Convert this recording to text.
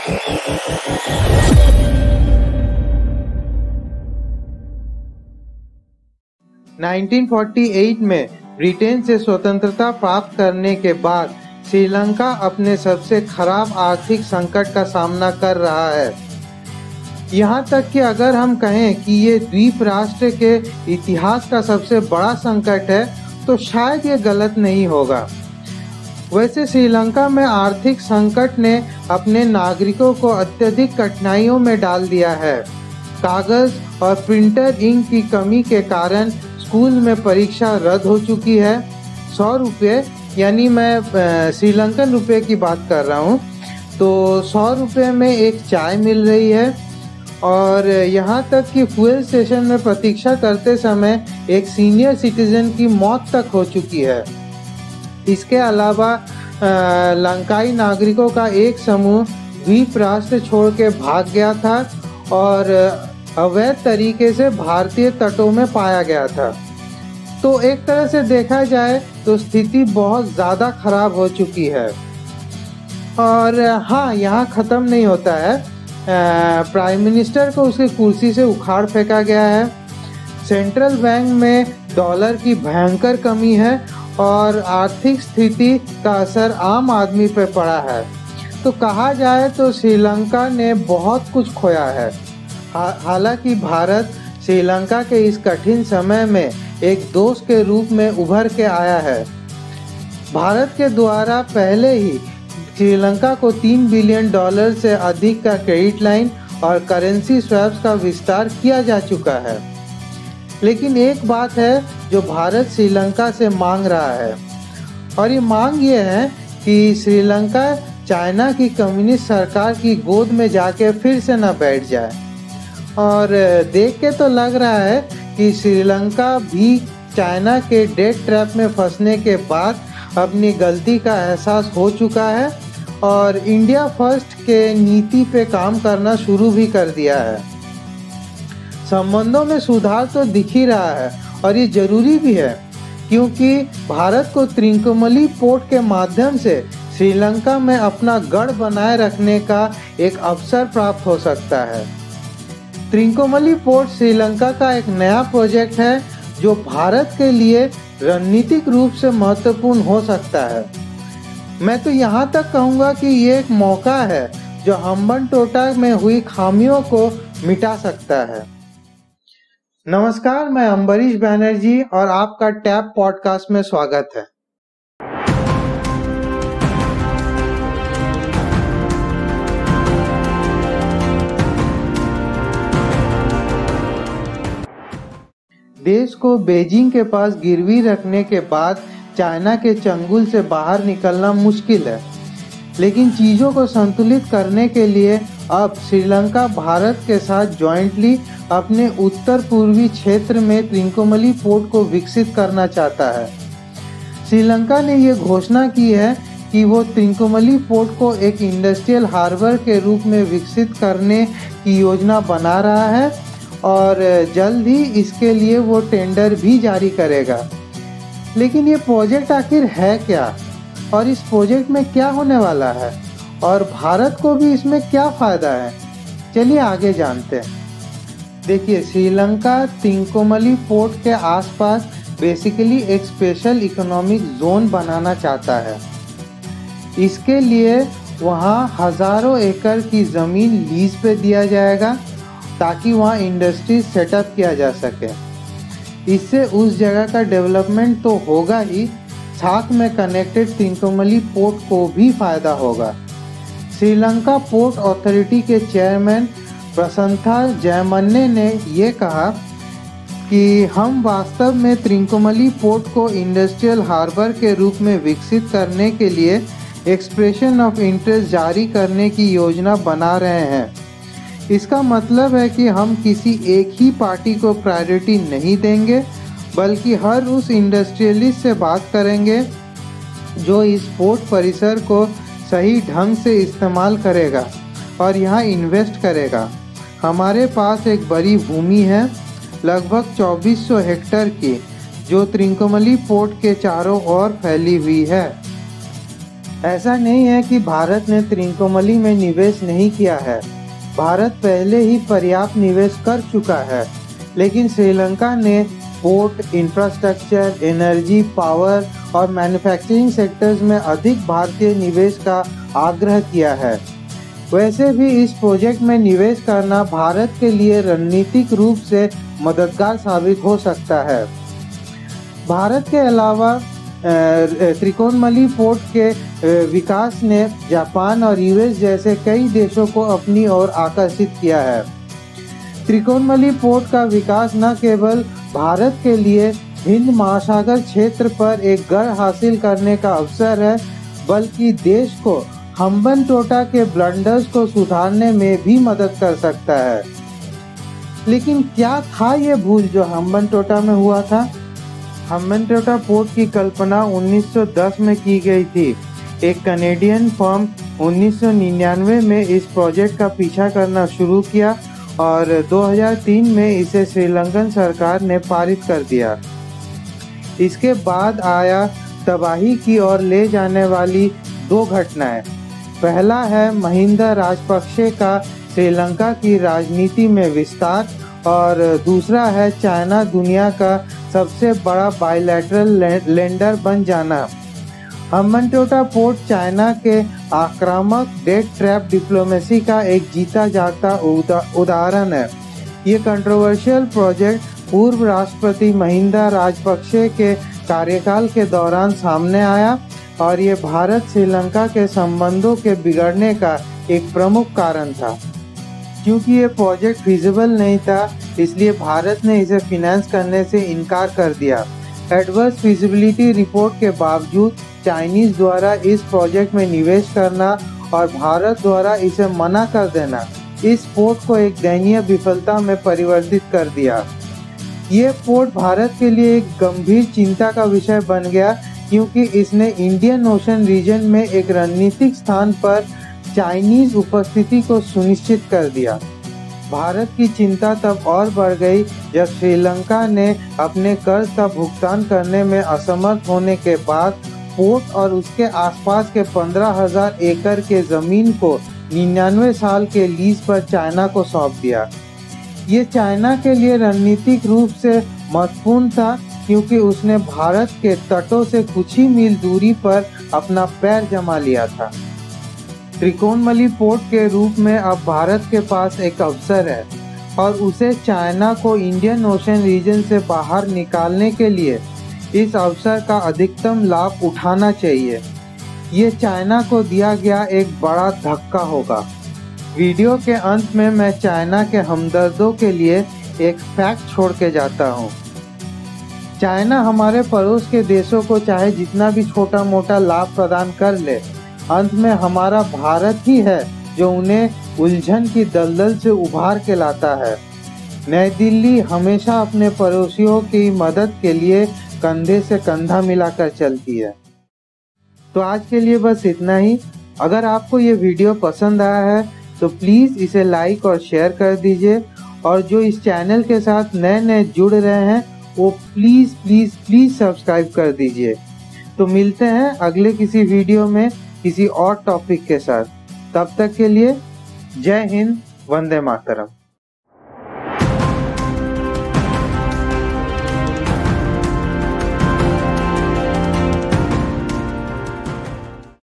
1948 में ब्रिटेन से स्वतंत्रता प्राप्त करने के बाद श्रीलंका अपने सबसे खराब आर्थिक संकट का सामना कर रहा है। यहाँ तक कि अगर हम कहें कि ये द्वीप राष्ट्र के इतिहास का सबसे बड़ा संकट है तो शायद ये गलत नहीं होगा। वैसे श्रीलंका में आर्थिक संकट ने अपने नागरिकों को अत्यधिक कठिनाइयों में डाल दिया है। कागज और प्रिंटर इंक की कमी के कारण स्कूल में परीक्षा रद्द हो चुकी है। 100 रुपये, यानी मैं श्रीलंकन रुपये की बात कर रहा हूँ, तो 100 रुपये में एक चाय मिल रही है। और यहाँ तक कि फ्यूल स्टेशन में प्रतीक्षा करते समय एक सीनियर सिटीजन की मौत तक हो चुकी है। इसके अलावा लंकाई नागरिकों का एक समूह द्वीप राष्ट्र छोड़ के भाग गया था और अवैध तरीके से भारतीय तटों में पाया गया था। तो एक तरह से देखा जाए तो स्थिति बहुत ज़्यादा खराब हो चुकी है। और हाँ, यहाँ ख़त्म नहीं होता है। प्राइम मिनिस्टर को उसकी कुर्सी से उखाड़ फेंका गया है। सेंट्रल बैंक में डॉलर की भयंकर कमी है और आर्थिक स्थिति का असर आम आदमी पर पड़ा है। तो कहा जाए तो श्रीलंका ने बहुत कुछ खोया है। हालांकि भारत श्रीलंका के इस कठिन समय में एक दोस्त के रूप में उभर के आया है। भारत के द्वारा पहले ही श्रीलंका को $3 बिलियन से अधिक का क्रेडिट लाइन और करेंसी स्वैप्स का विस्तार किया जा चुका है। लेकिन एक बात है जो भारत श्रीलंका से मांग रहा है, और ये मांग ये है कि श्रीलंका चाइना की कम्युनिस्ट सरकार की गोद में जाके फिर से न बैठ जाए। और देख के तो लग रहा है कि श्रीलंका भी चाइना के डेट ट्रैप में फंसने के बाद अपनी गलती का एहसास हो चुका है और इंडिया फर्स्ट के नीति पे काम करना शुरू भी कर दिया है। संबंधों में सुधार तो दिख ही रहा है और ये जरूरी भी है, क्योंकि भारत को त्रिकोमली पोर्ट के माध्यम से श्रीलंका में अपना गढ़ बनाए रखने का एक अवसर प्राप्त हो सकता है। त्रिकोमली पोर्ट श्रीलंका का एक नया प्रोजेक्ट है जो भारत के लिए रणनीतिक रूप से महत्वपूर्ण हो सकता है। मैं तो यहाँ तक कहूँगा कि ये एक मौका है जो हम्बनटोटा में हुई खामियों को मिटा सकता है। नमस्कार, मैं अम्बरीश बैनर्जी और आपका टैप पॉडकास्ट में स्वागत है। देश को बीजिंग के पास गिरवी रखने के बाद चाइना के चंगुल से बाहर निकलना मुश्किल है, लेकिन चीज़ों को संतुलित करने के लिए अब श्रीलंका भारत के साथ जॉइंटली अपने उत्तर पूर्वी क्षेत्र में त्रिकोमली पोर्ट को विकसित करना चाहता है। श्रीलंका ने ये घोषणा की है कि वो त्रिकोमली पोर्ट को एक इंडस्ट्रियल हार्बर के रूप में विकसित करने की योजना बना रहा है और जल्द ही इसके लिए वो टेंडर भी जारी करेगा। लेकिन ये प्रोजेक्ट आखिर है क्या और इस प्रोजेक्ट में क्या होने वाला है और भारत को भी इसमें क्या फ़ायदा है, चलिए आगे जानते हैं। देखिए, श्रीलंका त्रिकोमली पोर्ट के आसपास बेसिकली एक स्पेशल इकोनॉमिक जोन बनाना चाहता है। इसके लिए वहाँ हज़ारों एकड़ की ज़मीन लीज पे दिया जाएगा ताकि वहाँ इंडस्ट्री सेटअप किया जा सके। इससे उस जगह का डेवलपमेंट तो होगा ही, साथ में कनेक्टेड त्रिकोमली पोर्ट को भी फ़ायदा होगा। श्रीलंका पोर्ट अथॉरिटी के चेयरमैन प्रसन्था जयमन्ने ने ये कहा कि हम वास्तव में त्रिकोमली पोर्ट को इंडस्ट्रियल हार्बर के रूप में विकसित करने के लिए एक्सप्रेशन ऑफ इंटरेस्ट जारी करने की योजना बना रहे हैं। इसका मतलब है कि हम किसी एक ही पार्टी को प्रायोरिटी नहीं देंगे, बल्कि हर उस इंडस्ट्रियलिस्ट से बात करेंगे जो इस पोर्ट परिसर को सही ढंग से इस्तेमाल करेगा और यहाँ इन्वेस्ट करेगा। हमारे पास एक बड़ी भूमि है, लगभग 2400 हेक्टेयर की, जो त्रिकोमली पोर्ट के चारों ओर फैली हुई है। ऐसा नहीं है कि भारत ने त्रिकोणमली में निवेश नहीं किया है। भारत पहले ही पर्याप्त निवेश कर चुका है, लेकिन श्रीलंका ने पोर्ट, इंफ्रास्ट्रक्चर, एनर्जी, पावर और मैन्युफैक्चरिंग सेक्टर्स में अधिक भारतीय निवेश का आग्रह किया है। वैसे भी इस प्रोजेक्ट में निवेश करना भारत के लिए रणनीतिक रूप से मददगार साबित हो सकता है। भारत के अलावा त्रिकोणमली पोर्ट के विकास ने जापान और यूएस जैसे कई देशों को अपनी ओर आकर्षित किया है। त्रिकोणमली पोर्ट का विकास न केवल भारत के लिए हिंद महासागर क्षेत्र पर एक गढ़ हासिल करने का अवसर है, बल्कि देश को हम्बनटोटा के ब्लंडर्स को सुधारने में भी मदद कर सकता है। लेकिन क्या था ये भूल जो हम्बनटोटा में हुआ था? हम्बनटोटा पोर्ट की कल्पना 1910 में की गई थी। एक कनेडियन फर्म 1999 में इस प्रोजेक्ट का पीछा करना शुरू किया और 2003 में इसे श्रीलंकन सरकार ने पारित कर दिया। इसके बाद आया तबाही की ओर ले जाने वाली दो घटनाएं। पहला है महिंदा राजपक्षे का श्रीलंका की राजनीति में विस्तार और दूसरा है चाइना दुनिया का सबसे बड़ा बायलैटरल लेंडर बन जाना। हम्बनटोटा पोर्ट चाइना के आक्रामक डेट ट्रैप डिप्लोमेसी का एक जीता जागता उदाहरण है। ये कंट्रोवर्शियल प्रोजेक्ट पूर्व राष्ट्रपति महिंदा राजपक्षे के कार्यकाल के दौरान सामने आया और ये भारत श्रीलंका के संबंधों के बिगड़ने का एक प्रमुख कारण था। क्योंकि ये प्रोजेक्ट फिजिबल नहीं था, इसलिए भारत ने इसे फिनेंस करने से इनकार कर दिया। एडवर्स फिजिबिलिटी रिपोर्ट के बावजूद चाइनीज द्वारा इस प्रोजेक्ट में निवेश करना और भारत द्वारा इसे मना कर देना इस पोर्ट को एक दयनीय विफलता में परिवर्तित कर दिया। ये पोर्ट भारत के लिए एक गंभीर चिंता का विषय बन गया, क्योंकि इसने इंडियन ओशन रीजन में एक रणनीतिक स्थान पर चाइनीज उपस्थिति को सुनिश्चित कर दिया। भारत की चिंता तब और बढ़ गई जब श्रीलंका ने अपने कर्ज का भुगतान करने में असमर्थ होने के बाद पोर्ट और उसके आसपास के 15,000 एकड़ के जमीन को 99 साल के लीज पर चाइना को सौंप दिया। ये चाइना के लिए रणनीतिक रूप से महत्वपूर्ण था, क्योंकि उसने भारत के तटों से कुछ ही मील दूरी पर अपना पैर जमा लिया था। त्रिकोणमली पोर्ट के रूप में अब भारत के पास एक अवसर है और उसे चाइना को इंडियन ओशन रीजन से बाहर निकालने के लिए इस अवसर का अधिकतम लाभ उठाना चाहिए। ये चाइना को दिया गया एक बड़ा धक्का होगा। वीडियो के अंत में मैं चाइना के हमदर्दों के लिए एक फैक्ट छोड़ के जाता हूँ। चाइना हमारे पड़ोस के देशों को चाहे जितना भी छोटा मोटा लाभ प्रदान कर ले, अंत में हमारा भारत ही है जो उन्हें उलझन की दलदल से उभार के लाता है। नई दिल्ली हमेशा अपने पड़ोसियों की मदद के लिए कंधे से कंधा मिलाकर चलती है। तो आज के लिए बस इतना ही। अगर आपको ये वीडियो पसंद आया है तो प्लीज़ इसे लाइक और शेयर कर दीजिए, और जो इस चैनल के साथ नए नए जुड़ रहे हैं वो प्लीज़ प्लीज़ प्लीज़ सब्सक्राइब कर दीजिए। तो मिलते हैं अगले किसी वीडियो में किसी और टॉपिक के साथ। तब तक के लिए जय हिंद, वंदे मातरम।